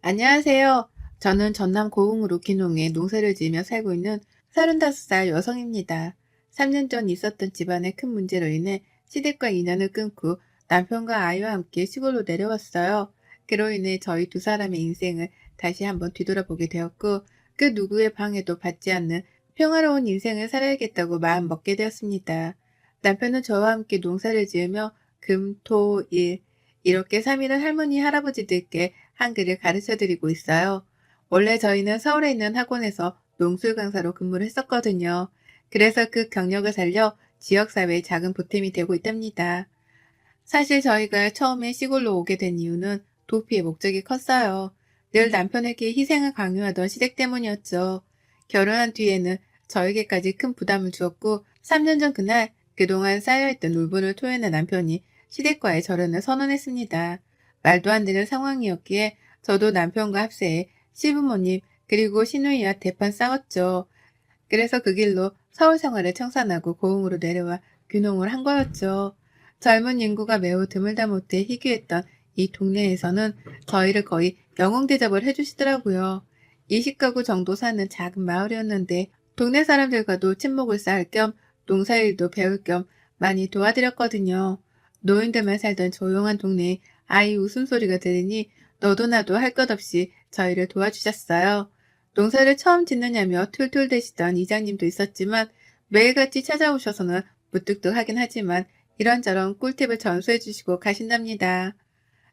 안녕하세요. 저는 전남 고흥으로 귀농해 농사를 지으며 살고 있는 35살 여성입니다. 3년 전 있었던 집안의 큰 문제로 인해 시댁과 인연을 끊고 남편과 아이와 함께 시골로 내려왔어요. 그로 인해 저희 두 사람의 인생을 다시 한번 뒤돌아보게 되었고, 그 누구의 방해도 받지 않는 평화로운 인생을 살아야겠다고 마음 먹게 되었습니다. 남편은 저와 함께 농사를 지으며 금, 토, 일 이렇게 3일은 할머니, 할아버지들께 한글을 가르쳐 드리고 있어요. 원래 저희는 서울에 있는 학원에서 농술 강사로 근무를 했었거든요. 그래서 그 경력을 살려 지역사회에 작은 보탬이 되고 있답니다. 사실 저희가 처음에 시골로 오게 된 이유는 도피의 목적이 컸어요. 늘 남편에게 희생을 강요하던 시댁 때문이었죠. 결혼한 뒤에는 저에게까지 큰 부담을 주었고, 3년 전 그날 그동안 쌓여있던 울분을 토해낸 남편이 시댁과의 절연을 선언했습니다. 말도 안 되는 상황이었기에 저도 남편과 합세해 시부모님 그리고 시누이와 대판 싸웠죠. 그래서 그 길로 서울 생활을 청산하고 고흥으로 내려와 귀농을 한 거였죠. 젊은 인구가 매우 드물다 못해 희귀했던 이 동네에서는 저희를 거의 영웅 대접을 해주시더라고요. 20가구 정도 사는 작은 마을이었는데 동네 사람들과도 친목을 쌓을 겸 농사일도 배울 겸 많이 도와드렸거든요. 노인들만 살던 조용한 동네에 아이 웃음소리가 들으니 너도 나도 할 것 없이 저희를 도와주셨어요. 농사를 처음 짓느냐며 툴툴대시던 이장님도 있었지만 매일같이 찾아오셔서는 무뚝뚝하긴 하지만 이런저런 꿀팁을 전수해 주시고 가신답니다.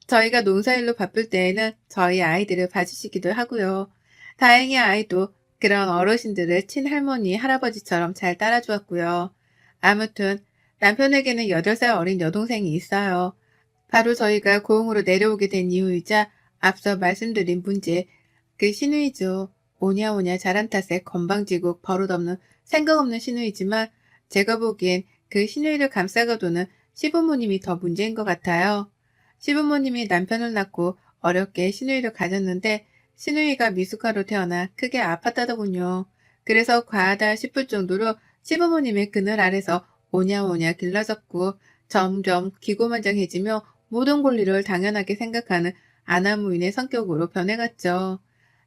저희가 농사일로 바쁠 때에는 저희 아이들을 봐주시기도 하고요. 다행히 아이도 그런 어르신들을 친할머니, 할아버지처럼 잘 따라주었고요. 아무튼 남편에게는 8살 어린 여동생이 있어요. 바로 저희가 고흥으로 내려오게 된 이유이자 앞서 말씀드린 문제, 그 시누이죠. 오냐오냐 잘한 탓에 건방지고 버릇없는 생각 없는 시누이지만 제가 보기엔 그 시누이를 감싸가도는 시부모님이 더 문제인 것 같아요. 시부모님이 남편을 낳고 어렵게 시누이를 가졌는데 시누이가 미숙아로 태어나 크게 아팠다더군요. 그래서 과하다 싶을 정도로 시부모님의 그늘 아래서 오냐오냐 길러졌고 점점 기고만장해지며 모든 권리를 당연하게 생각하는 아나무인의 성격으로 변해갔죠.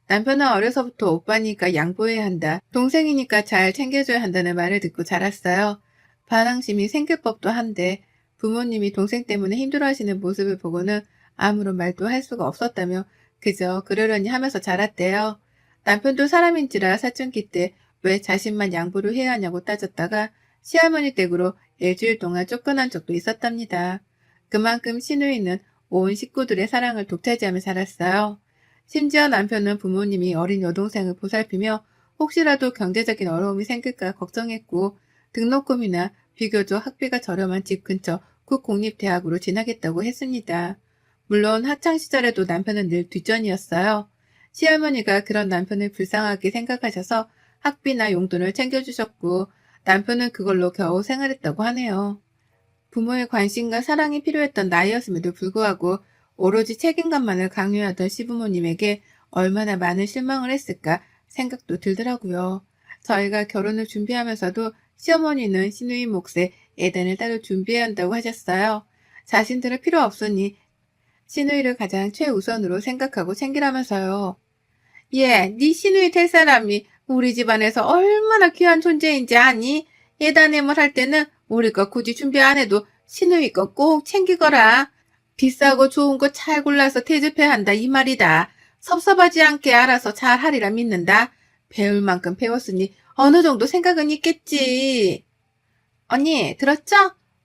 남편은 어려서부터 오빠니까 양보해야 한다, 동생이니까 잘 챙겨줘야 한다는 말을 듣고 자랐어요. 반항심이 생길 법도 한데 부모님이 동생 때문에 힘들어하시는 모습을 보고는 아무런 말도 할 수가 없었다며 그저 그러려니 하면서 자랐대요. 남편도 사람인지라 사춘기 때 왜 자신만 양보를 해야 하냐고 따졌다가 시할머니 댁으로 일주일 동안 쫓겨난 적도 있었답니다. 그만큼 시누이는 온 식구들의 사랑을 독차지하며 자랐어요. 심지어 남편은 부모님이 어린 여동생을 보살피며 혹시라도 경제적인 어려움이 생길까 걱정했고 등록금이나 비교적 학비가 저렴한 집 근처 국공립대학으로 진학했다고 했습니다. 물론 학창시절에도 남편은 늘 뒷전이었어요. 시할머니가 그런 남편을 불쌍하게 생각하셔서 학비나 용돈을 챙겨주셨고 남편은 그걸로 겨우 생활했다고 하네요. 부모의 관심과 사랑이 필요했던 나이였음에도 불구하고 오로지 책임감만을 강요하던 시부모님에게 얼마나 많은 실망을 했을까 생각도 들더라고요. 저희가 결혼을 준비하면서도 시어머니는 시누이 몫에 예단을 따로 준비해야 한다고 하셨어요. 자신들은 필요 없으니 시누이를 가장 최우선으로 생각하고 챙기라면서요. 예, 네 시누이 될 사람이 우리 집안에서 얼마나 귀한 존재인지 아니? 예단임을 할 때는 우리 거 굳이 준비 안 해도 시누이 거 꼭 챙기거라. 비싸고 좋은 거 잘 골라서 대접해야 한다 이 말이다. 섭섭하지 않게 알아서 잘 하리라 믿는다. 배울 만큼 배웠으니 어느 정도 생각은 있겠지. 언니, 들었죠?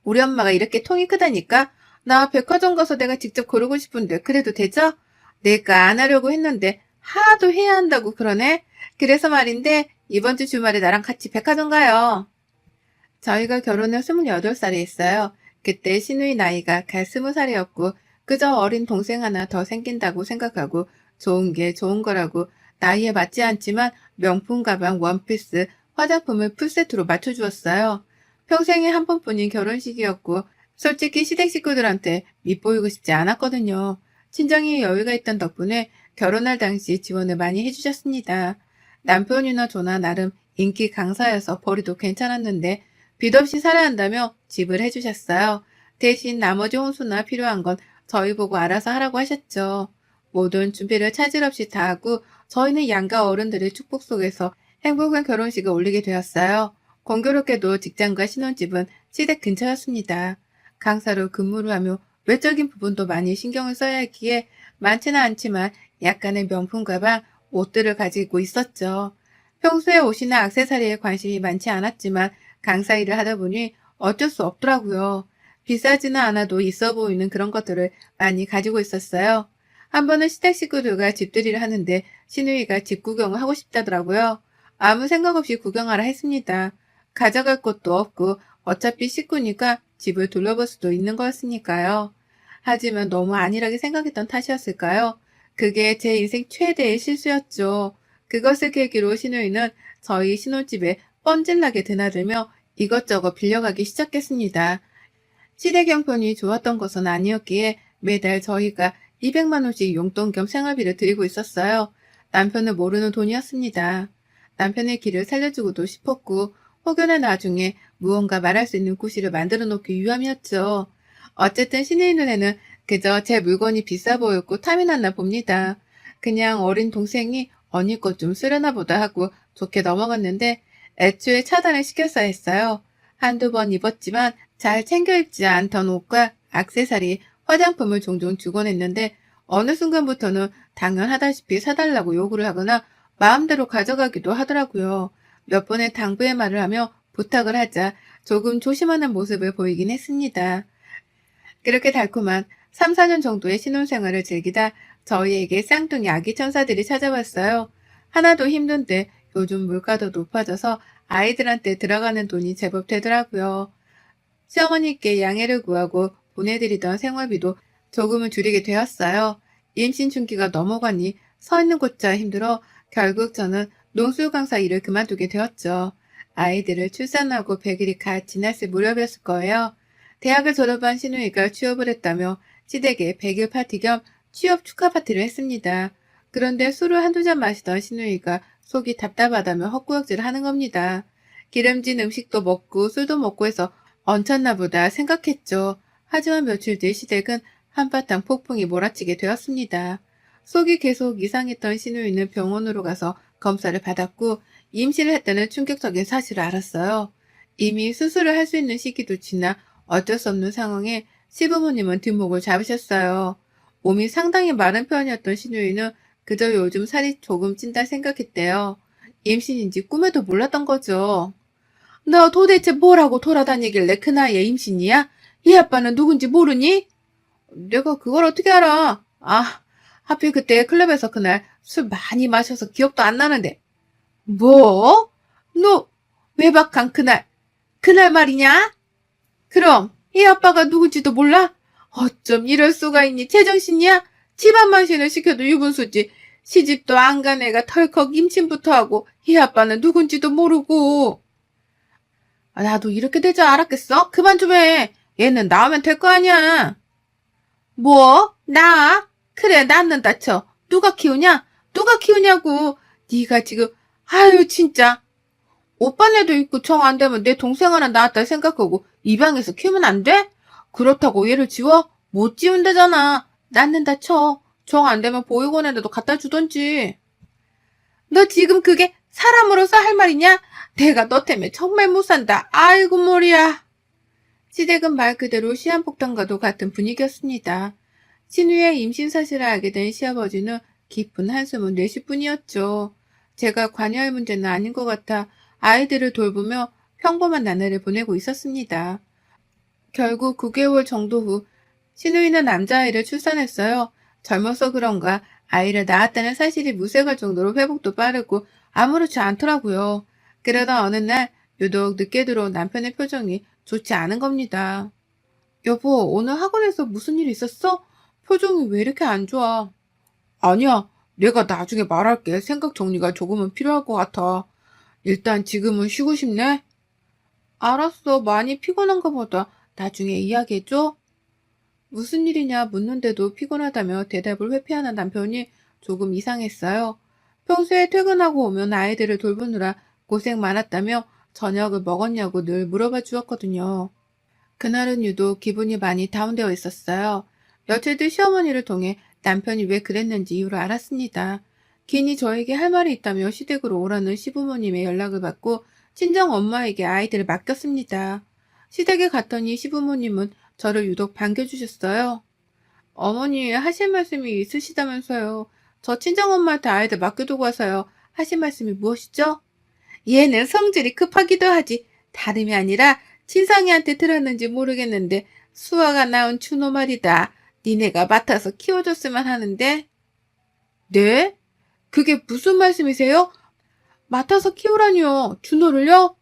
우리 엄마가 이렇게 통이 크다니까? 나 백화점 가서 내가 직접 고르고 싶은데 그래도 되죠? 내가 안 하려고 했는데 하도 해야 한다고 그러네? 그래서 말인데 이번 주 주말에 나랑 같이 백화점 가요. 저희가 결혼을 28살에 했어요. 그때 시누이 나이가 갓 20살이었고 그저 어린 동생 하나 더 생긴다고 생각하고 좋은 게 좋은 거라고 나이에 맞지 않지만 명품 가방, 원피스, 화장품을 풀세트로 맞춰주었어요. 평생에 한 번뿐인 결혼식이었고 솔직히 시댁 식구들한테 밉보이고 싶지 않았거든요. 친정이 여유가 있던 덕분에 결혼할 당시 지원을 많이 해주셨습니다. 남편이나 저나 나름 인기 강사여서 벌이도 괜찮았는데 빚 없이 살아야 한다며 집을 해주셨어요. 대신 나머지 혼수나 필요한 건 저희 보고 알아서 하라고 하셨죠. 모든 준비를 차질 없이 다 하고 저희는 양가 어른들의 축복 속에서 행복한 결혼식을 올리게 되었어요. 공교롭게도 직장과 신혼집은 시댁 근처였습니다. 강사로 근무를 하며 외적인 부분도 많이 신경을 써야 했기에 많지는 않지만 약간의 명품 가방, 옷들을 가지고 있었죠. 평소에 옷이나 액세서리에 관심이 많지 않았지만 강사 일을 하다 보니 어쩔 수 없더라고요. 비싸지는 않아도 있어 보이는 그런 것들을 많이 가지고 있었어요. 한 번은 시댁 식구들과 집들이를 하는데 시누이가 집 구경을 하고 싶다더라고요. 아무 생각 없이 구경하라 했습니다. 가져갈 것도 없고 어차피 식구니까 집을 둘러볼 수도 있는 거였으니까요. 하지만 너무 안일하게 생각했던 탓이었을까요? 그게 제 인생 최대의 실수였죠. 그것을 계기로 시누이는 저희 신혼집에 뻔질나게 드나들며 이것저것 빌려가기 시작했습니다. 시댁 형편이 좋았던 것은 아니었기에 매달 저희가 200만 원씩 용돈 겸 생활비를 드리고 있었어요. 남편은 모르는 돈이었습니다. 남편의 길을 살려주고도 싶었고 혹여나 나중에 무언가 말할 수 있는 구실을 만들어 놓기 위함이었죠. 어쨌든 신의 눈에는 그저 제 물건이 비싸 보였고 탐이 났나 봅니다. 그냥 어린 동생이 언니 것 좀 쓰려나 보다 하고 좋게 넘어갔는데 애초에 차단을 시켰어야 했어요. 한두 번 입었지만 잘 챙겨 입지 않던 옷과 액세서리, 화장품을 종종 주곤 했는데 어느 순간부터는 당연하다시피 사달라고 요구를 하거나 마음대로 가져가기도 하더라고요. 몇 번의 당부의 말을 하며 부탁을 하자 조금 조심하는 모습을 보이긴 했습니다. 그렇게 달콤한 3, 4년 정도의 신혼생활을 즐기다 저희에게 쌍둥이 아기 천사들이 찾아왔어요. 하나도 힘든데 요즘 물가도 높아져서 아이들한테 들어가는 돈이 제법 되더라고요. 시어머니께 양해를 구하고 보내드리던 생활비도 조금은 줄이게 되었어요. 임신 중기가 넘어가니 서 있는 곳자 힘들어 결국 저는 농수 강사 일을 그만두게 되었죠. 아이들을 출산하고 100일이 갓 지났을 무렵이었을 거예요. 대학을 졸업한 시누이가 취업을 했다며 시댁에 100일 파티 겸 취업 축하 파티를 했습니다. 그런데 술을 한두 잔 마시던 시누이가 속이 답답하다며 헛구역질을 하는 겁니다. 기름진 음식도 먹고 술도 먹고 해서 얹혔나 보다 생각했죠. 하지만 며칠 뒤 시댁은 한바탕 폭풍이 몰아치게 되었습니다. 속이 계속 이상했던 시누이는 병원으로 가서 검사를 받았고 임신을 했다는 충격적인 사실을 알았어요. 이미 수술을 할 수 있는 시기도 지나 어쩔 수 없는 상황에 시부모님은 뒷목을 잡으셨어요. 몸이 상당히 마른 편이었던 시누이는 그저 요즘 살이 조금 찐다 생각했대요. 임신인지 꿈에도 몰랐던 거죠. 너 도대체 뭐라고 돌아다니길래 그 나이에 임신이야? 이 아빠는 누군지 모르니? 내가 그걸 어떻게 알아? 아, 하필 그때 클럽에서 그날 술 많이 마셔서 기억도 안 나는데. 뭐? 너 외박한 그날 말이냐? 그럼 이 아빠가 누군지도 몰라? 어쩜 이럴 수가 있니? 제정신이야? 집안 만신을 시켜도 유분수지. 시집도 안 간 애가 털컥 임신부터 하고 이 아빠는 누군지도 모르고. 나도 이렇게 될 줄 알았겠어? 그만 좀 해. 얘는 나오면 될 거 아니야. 뭐? 나? 그래, 낳는다 쳐. 누가 키우냐? 누가 키우냐고. 네가 지금, 아유, 진짜. 오빠네도 있고 정 안 되면 내 동생 하나 낳았다 생각하고 입양해서 키우면 안 돼? 그렇다고 얘를 지워? 못 지운다잖아. 낳는다 쳐. 정 안 되면 보육원에라도 갖다 주던지. 너 지금 그게 사람으로서 할 말이냐? 내가 너 때문에 정말 못 산다. 아이고 머리야. 시댁은 말 그대로 시한폭탄과도 같은 분위기였습니다. 신우의 임신 사실을 알게 된 시아버지는 깊은 한숨을 내쉴 뿐이었죠. 제가 관여할 문제는 아닌 것 같아 아이들을 돌보며 평범한 나날을 보내고 있었습니다. 결국 9개월 정도 후 신우이는 남자아이를 출산했어요. 젊어서 그런가 아이를 낳았다는 사실이 무색할 정도로 회복도 빠르고 아무렇지 않더라고요. 그러다 어느 날 유독 늦게 들어온 남편의 표정이 좋지 않은 겁니다. 여보, 오늘 학원에서 무슨 일 있었어? 표정이 왜 이렇게 안 좋아? 아니야, 내가 나중에 말할게. 생각 정리가 조금은 필요할 것 같아. 일단 지금은 쉬고 싶네? 알았어, 많이 피곤한가 보다. 나중에 이야기해줘. 무슨 일이냐 묻는데도 피곤하다며 대답을 회피하는 남편이 조금 이상했어요. 평소에 퇴근하고 오면 아이들을 돌보느라 고생 많았다며 저녁을 먹었냐고 늘 물어봐 주었거든요. 그날은 유독 기분이 많이 다운되어 있었어요. 며칠 뒤 시어머니를 통해 남편이 왜 그랬는지 이유를 알았습니다. 괜히 저에게 할 말이 있다며 시댁으로 오라는 시부모님의 연락을 받고 친정 엄마에게 아이들을 맡겼습니다. 시댁에 갔더니 시부모님은 저를 유독 반겨주셨어요. 어머니 하실 말씀이 있으시다면서요. 저 친정엄마한테 아이들 맡겨두고 와서요. 하실 말씀이 무엇이죠? 얘는 성질이 급하기도 하지. 다름이 아니라 친성이한테 들었는지 모르겠는데 수아가 낳은 준호 말이다. 니네가 맡아서 키워줬으면 하는데. 네? 그게 무슨 말씀이세요? 맡아서 키우라니요. 준호를요?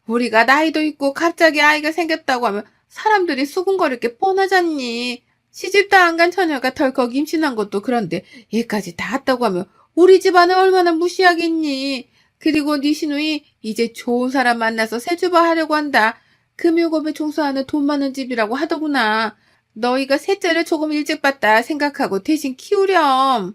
우리가 나이도 있고 갑자기 아이가 생겼다고 하면 사람들이 수군거릴 게 뻔하잖니. 시집도 안 간 처녀가 덜컥 임신한 것도 그런데 얘까지 다 했다고 하면 우리 집안을 얼마나 무시하겠니. 그리고 네 시누이 이제 좋은 사람 만나서 세주부 하려고 한다. 금요금에 종사하는 돈 많은 집이라고 하더구나. 너희가 셋째를 조금 일찍 봤다 생각하고 대신 키우렴.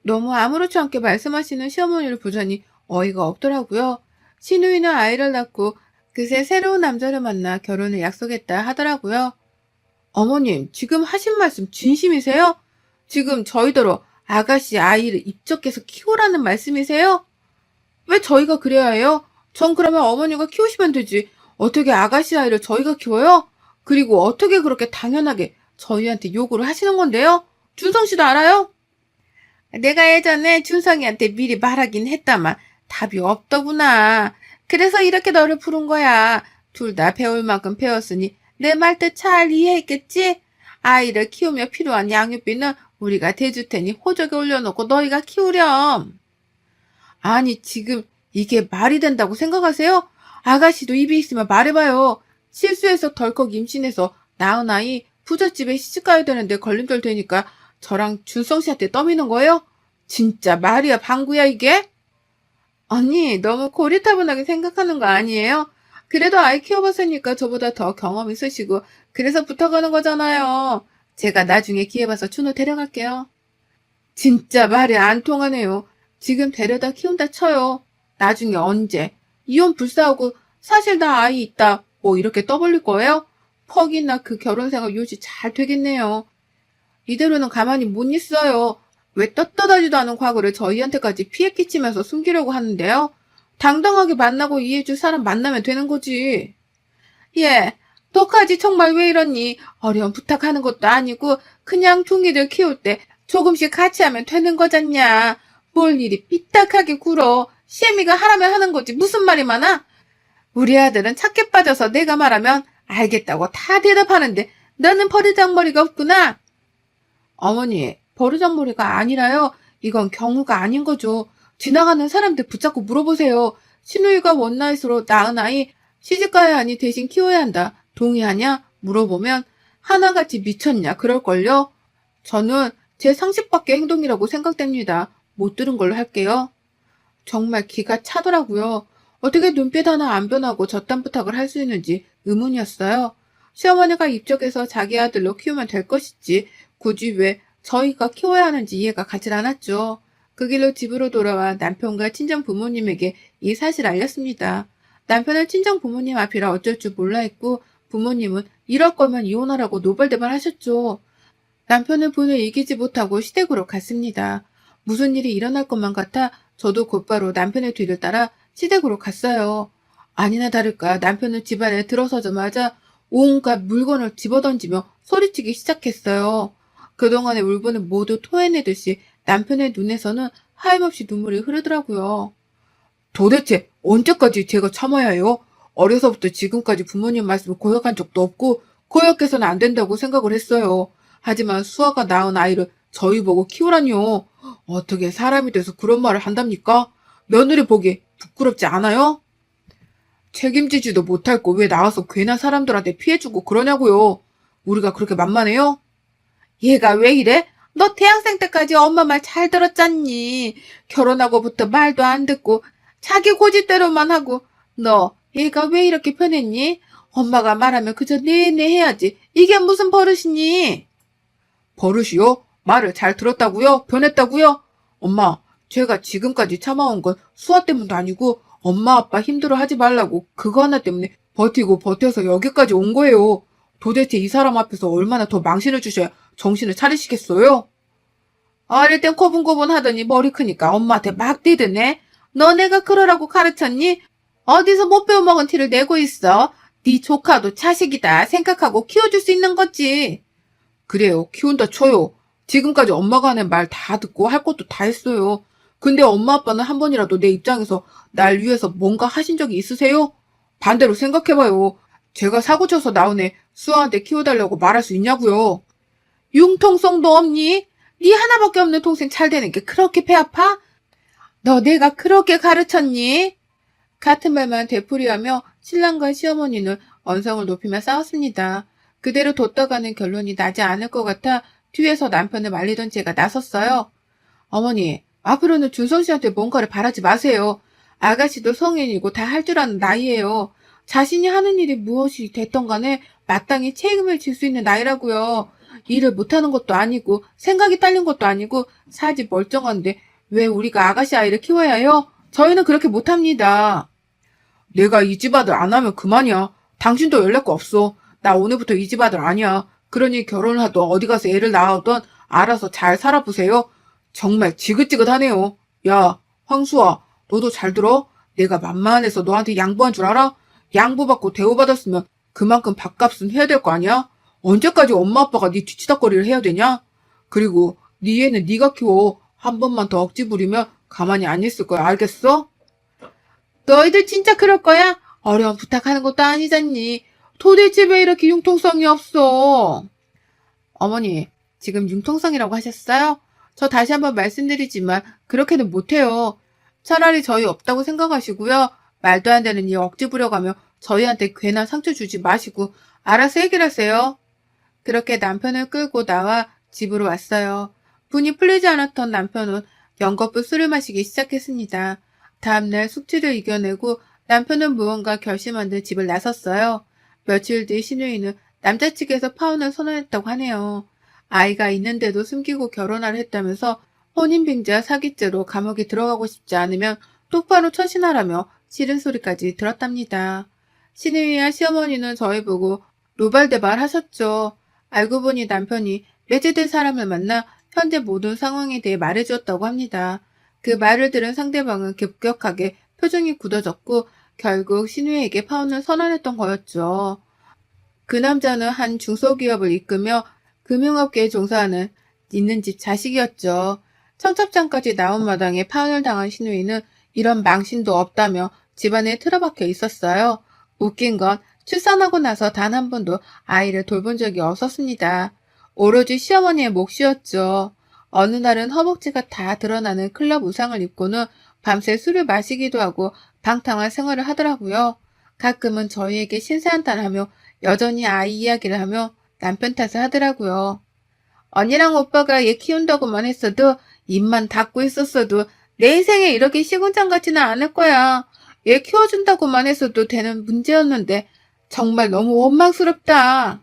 너무 아무렇지 않게 말씀하시는 시어머니를 보자니 어이가 없더라고요. 시누이는 아이를 낳고 그새 새로운 남자를 만나 결혼을 약속했다 하더라고요. 어머님, 지금 하신 말씀 진심이세요? 지금 저희더러 아가씨 아이를 입적해서 키우라는 말씀이세요? 왜 저희가 그래야 해요? 전 그러면 어머니가 키우시면 되지. 어떻게 아가씨 아이를 저희가 키워요? 그리고 어떻게 그렇게 당연하게 저희한테 요구를 하시는 건데요? 준성 씨도 알아요? 내가 예전에 준성이한테 미리 말하긴 했다만 답이 없더구나. 그래서 이렇게 너를 부른 거야. 둘 다 배울 만큼 배웠으니 내 말 뜻 잘 이해했겠지? 아이를 키우며 필요한 양육비는 우리가 대줄 테니 호적에 올려놓고 너희가 키우렴. 아니 지금 이게 말이 된다고 생각하세요? 아가씨도 입이 있으면 말해봐요. 실수해서 덜컥 임신해서 낳은 아이 부잣집에 시집가야 되는데 걸림돌 되니까 저랑 준성 씨한테 떠미는 거예요? 진짜 말이야 방구야 이게? 아니 너무 고리타분하게 생각하는 거 아니에요? 그래도 아이 키워봤으니까 저보다 더 경험 있으시고 그래서 부탁하는 거잖아요. 제가 나중에 기회 봐서 준호 데려갈게요. 진짜 말이 안 통하네요. 지금 데려다 키운다 쳐요. 나중에 언제? 이혼 불사하고 사실 나 아이 있다. 뭐 이렇게 떠벌릴 거예요? 퍽이나 그 결혼생활 유지 잘 되겠네요. 이대로는 가만히 못 있어요. 왜 떳떳하지도 않은 과거를 저희한테까지 피해 끼치면서 숨기려고 하는데요? 당당하게 만나고 이해해줄 사람 만나면 되는 거지. 예, 너까지 정말 왜 이러니? 어려운 부탁하는 것도 아니고 그냥 둥이들 키울 때 조금씩 같이 하면 되는 거잖냐. 뭘 일이 삐딱하게 굴어. 시애미가 하라면 하는 거지 무슨 말이 많아? 우리 아들은 착해 빠져서 내가 말하면 알겠다고 다 대답하는데 너는 버르장머리가 없구나. 어머니, 버르장머리가 아니라요. 이건 경우가 아닌 거죠. 지나가는 사람들 붙잡고 물어보세요. 시누이가 원나잇으로 낳은 아이 시집가야 하니 대신 키워야 한다. 동의하냐? 물어보면 하나같이 미쳤냐? 그럴걸요? 저는 제 상식 밖의 행동이라고 생각됩니다. 못 들은 걸로 할게요. 정말 기가 차더라고요. 어떻게 눈빛 하나 안 변하고 저딴 부탁을 할 수 있는지 의문이었어요. 시어머니가 입적해서 자기 아들로 키우면 될 것이지 굳이 왜 저희가 키워야 하는지 이해가 가질 않았죠. 그 길로 집으로 돌아와 남편과 친정 부모님에게 이 사실을 알렸습니다. 남편은 친정 부모님 앞이라 어쩔 줄 몰라 했고 부모님은 이럴 거면 이혼하라고 노발대발 하셨죠. 남편은 분을 이기지 못하고 시댁으로 갔습니다. 무슨 일이 일어날 것만 같아 저도 곧바로 남편의 뒤를 따라 시댁으로 갔어요. 아니나 다를까 남편은 집안에 들어서자마자 온갖 물건을 집어던지며 소리치기 시작했어요. 그동안의 울분을 모두 토해내듯이 남편의 눈에서는 하염없이 눈물이 흐르더라고요. 도대체 언제까지 제가 참아야 해요? 어려서부터 지금까지 부모님 말씀을 거역한 적도 없고 거역해서는 안 된다고 생각을 했어요. 하지만 수아가 낳은 아이를 저희 보고 키우라니요. 어떻게 사람이 돼서 그런 말을 한답니까? 며느리 보기 부끄럽지 않아요? 책임지지도 못할 거 왜 나와서 괜한 사람들한테 피해주고 그러냐고요. 우리가 그렇게 만만해요? 얘가 왜 이래? 너 대학생 때까지 엄마 말 잘 들었잖니. 결혼하고부터 말도 안 듣고 자기 고집대로만 하고 너 얘가 왜 이렇게 변했니? 엄마가 말하면 그저 네네 해야지. 이게 무슨 버릇이니? 버릇이요? 말을 잘 들었다고요? 변했다고요? 엄마, 제가 지금까지 참아온 건 수아 때문도 아니고 엄마 아빠 힘들어하지 말라고 그거 하나 때문에 버티고 버텨서 여기까지 온 거예요. 도대체 이 사람 앞에서 얼마나 더 망신을 주셔야 정신을 차리시겠어요? 어릴 땐 고분고분 하더니 머리 크니까 엄마한테 막 뛰드네. 너 내가 그러라고 가르쳤니? 어디서 못 배워먹은 티를 내고 있어. 네 조카도 자식이다 생각하고 키워줄 수 있는 거지. 그래요. 키운다 쳐요. 지금까지 엄마가 하는 말 다 듣고 할 것도 다 했어요. 근데 엄마 아빠는 한 번이라도 내 입장에서 날 위해서 뭔가 하신 적이 있으세요? 반대로 생각해봐요. 제가 사고쳐서 나온 애 수아한테 키워달라고 말할 수 있냐고요. 융통성도 없니? 네 하나밖에 없는 동생 잘 되는 게 그렇게 배 아파? 너 내가 그렇게 가르쳤니? 같은 말만 되풀이하며 신랑과 시어머니는 언성을 높이며 싸웠습니다. 그대로 뒀다가는 결론이 나지 않을 것 같아 뒤에서 남편을 말리던 제가 나섰어요. 어머니, 앞으로는 준성 씨한테 뭔가를 바라지 마세요. 아가씨도 성인이고 다 할 줄 아는 나이예요. 자신이 하는 일이 무엇이 됐던 간에 마땅히 책임을 질 수 있는 나이라고요. 일을 못하는 것도 아니고 생각이 딸린 것도 아니고 사지 멀쩡한데 왜 우리가 아가씨 아이를 키워야 해요? 저희는 그렇게 못합니다. 내가 이 집 아들 안 하면 그만이야. 당신도 연락 없어. 나 오늘부터 이 집 아들 아니야. 그러니 결혼을 하든 어디 가서 애를 낳아든 알아서 잘 살아보세요. 정말 지긋지긋하네요. 야, 황수아, 너도 잘 들어? 내가 만만해서 너한테 양보한 줄 알아? 양보받고 대우받았으면 그만큼 밥값은 해야 될 거 아니야? 언제까지 엄마 아빠가 네 뒤치다꺼리를 해야 되냐? 그리고 네 애는 네가 키워. 한 번만 더 억지 부리면 가만히 안 있을 거야. 알겠어? 너희들 진짜 그럴 거야? 어려운 부탁하는 것도 아니잖니. 도대체 왜 이렇게 융통성이 없어? 어머니, 지금 융통성이라고 하셨어요? 저 다시 한번 말씀드리지만 그렇게는 못해요. 차라리 저희 없다고 생각하시고요. 말도 안 되는 일 억지 부려가며 저희한테 괜한 상처 주지 마시고 알아서 해결하세요. 그렇게 남편을 끌고 나와 집으로 왔어요. 분이 풀리지 않았던 남편은 연거푸 술을 마시기 시작했습니다. 다음날 숙취를 이겨내고 남편은 무언가 결심한 듯 집을 나섰어요. 며칠 뒤 신우이는 남자 측에서 파혼을 선언했다고 하네요. 아이가 있는데도 숨기고 결혼하려 했다면서 혼인빙자 사기죄로 감옥에 들어가고 싶지 않으면 똑바로 처신하라며 싫은 소리까지 들었답니다. 신우이와 시어머니는 저희 보고 노발대발 하셨죠. 알고 보니 남편이 매제된 사람을 만나 현재 모든 상황에 대해 말해주었다고 합니다. 그 말을 들은 상대방은 급격하게 표정이 굳어졌고 결국 신우에게 파혼을 선언했던 거였죠. 그 남자는 한 중소기업을 이끌며 금융업계에 종사하는 있는 집 자식이었죠. 청첩장까지 나온 마당에 파혼을 당한 신우이는 이런 망신도 없다며 집안에 틀어박혀 있었어요. 웃긴 건 출산하고 나서 단 한 번도 아이를 돌본 적이 없었습니다. 오로지 시어머니의 몫이었죠. 어느 날은 허벅지가 다 드러나는 클럽 의상을 입고는 밤새 술을 마시기도 하고 방탕한 생활을 하더라고요. 가끔은 저희에게 신세한탄하며 여전히 아이 이야기를 하며 남편 탓을 하더라고요. 언니랑 오빠가 얘 키운다고만 했어도 입만 닫고 있었어도 내 인생에 이렇게 시궁창 같지는 않을 거야. 얘 키워준다고만 했어도 되는 문제였는데 정말 너무 원망스럽다.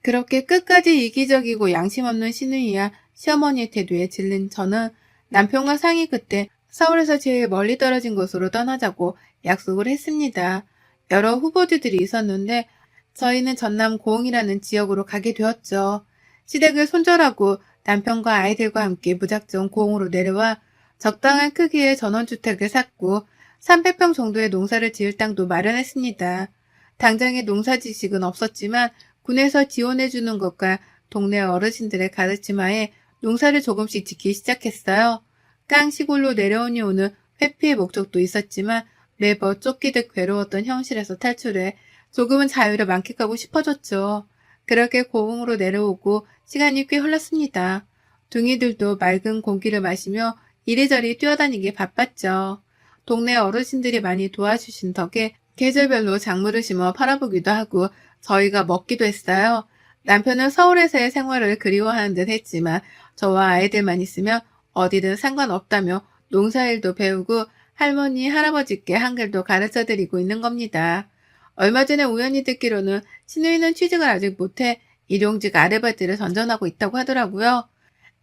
그렇게 끝까지 이기적이고 양심 없는 신우이와 시어머니의 태도에 질린 저는 남편과 상의 끝에 서울에서 제일 멀리 떨어진 곳으로 떠나자고 약속을 했습니다. 여러 후보지들이 있었는데 저희는 전남 고흥이라는 지역으로 가게 되었죠. 시댁을 손절하고 남편과 아이들과 함께 무작정 고흥으로 내려와 적당한 크기의 전원주택을 샀고 300평 정도의 농사를 지을 땅도 마련했습니다. 당장의 농사 지식은 없었지만 군에서 지원해주는 것과 동네 어르신들의 가르침하에 농사를 조금씩 짓기 시작했어요. 깡 시골로 내려온 이후는 회피의 목적도 있었지만 매번 쫓기듯 괴로웠던 현실에서 탈출해 조금은 자유를 만끽하고 싶어졌죠. 그렇게 고흥으로 내려오고 시간이 꽤 흘렀습니다. 둥이들도 맑은 공기를 마시며 이리저리 뛰어다니기 바빴죠. 동네 어르신들이 많이 도와주신 덕에 계절별로 작물을 심어 팔아보기도 하고 저희가 먹기도 했어요. 남편은 서울에서의 생활을 그리워하는 듯 했지만 저와 아이들만 있으면 어디든 상관없다며 농사일도 배우고 할머니, 할아버지께 한글도 가르쳐드리고 있는 겁니다. 얼마 전에 우연히 듣기로는 신우이는 취직을 아직 못해 일용직 아르바이트를 전전하고 있다고 하더라고요.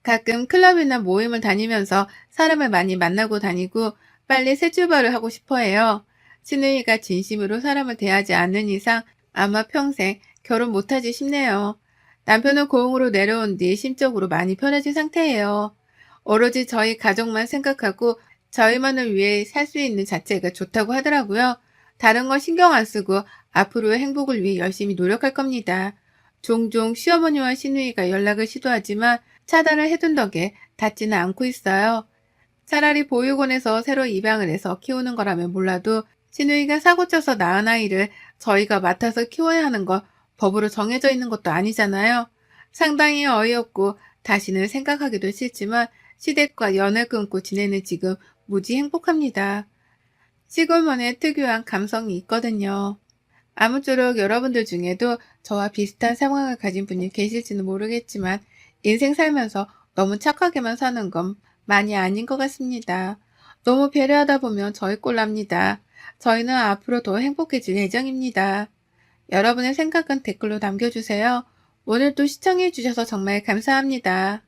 가끔 클럽이나 모임을 다니면서 사람을 많이 만나고 다니고 빨리 새 출발을 하고 싶어 해요. 신우이가 진심으로 사람을 대하지 않는 이상 아마 평생 결혼 못하지 싶네요. 남편은 고흥으로 내려온 뒤 심적으로 많이 편해진 상태예요. 오로지 저희 가족만 생각하고 저희만을 위해 살 수 있는 자체가 좋다고 하더라고요. 다른 건 신경 안 쓰고 앞으로의 행복을 위해 열심히 노력할 겁니다. 종종 시어머니와 시누이가 연락을 시도하지만 차단을 해둔 덕에 닿지는 않고 있어요. 차라리 보육원에서 새로 입양을 해서 키우는 거라면 몰라도 시누이가 사고쳐서 낳은 아이를 저희가 맡아서 키워야 하는 건 법으로 정해져 있는 것도 아니잖아요. 상당히 어이없고 다시는 생각하기도 싫지만 시댁과 연을 끊고 지내는 지금 무지 행복합니다. 시골만의 특유한 감성이 있거든요. 아무쪼록 여러분들 중에도 저와 비슷한 상황을 가진 분이 계실지는 모르겠지만 인생 살면서 너무 착하게만 사는 건 많이 아닌 것 같습니다. 너무 배려하다 보면 저희 꼴 납니다. 저희는 앞으로 더 행복해질 예정입니다. 여러분의 생각은 댓글로 남겨주세요. 오늘도 시청해주셔서 정말 감사합니다.